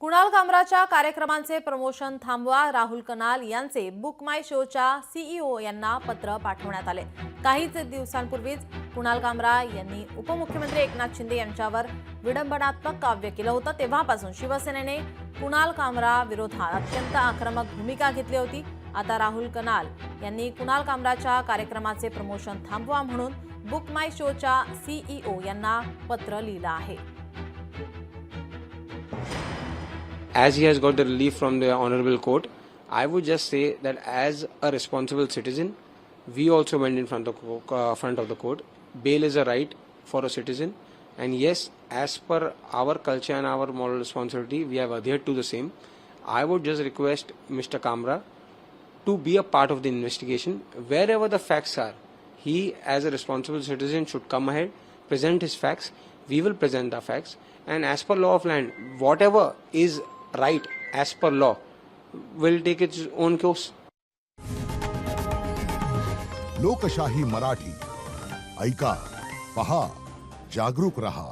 कुणाल कामराच्या कार्यक्रमांचे प्रमोशन थांबवा, राहुल कनाल यांचे बुक माय शोच्या सीईओ यांना पत्र पाठवण्यात आले। काहीच दिवसांपूर्वीच कुणाल कामरा यांनी उपमुख्यमंत्री एकनाथ शिंदे यांच्यावर विडंबनात्मक काव्य केलं होतं। तेव्हापासून शिवसेनेने कुणाल कामरा विरोधात अत्यंत आक्रमक भूमिका घेतली होती। आता राहुल कनाल यांनी कुणाल कामराच्या कार्यक्रमाचे प्रमोशन थांबवा म्हणून बुक माय शोच्या सीईओ यांना पत्र लिहिलं आहे। As he has got the relief from the honorable court, I would just say that as a responsible citizen, we also went in front of the court. Bail is a right for a citizen, and yes, as per our culture and our moral responsibility, we have adhered to the same. I would just request Mr. Kamra to be a part of the investigation. Wherever the facts are, he as a responsible citizen should come ahead, present his facts. We will present the facts, and as per law of land, whatever is right as per law will take its own course. लोकशाही मराठी ऐका, पहा, जागरूक रहा.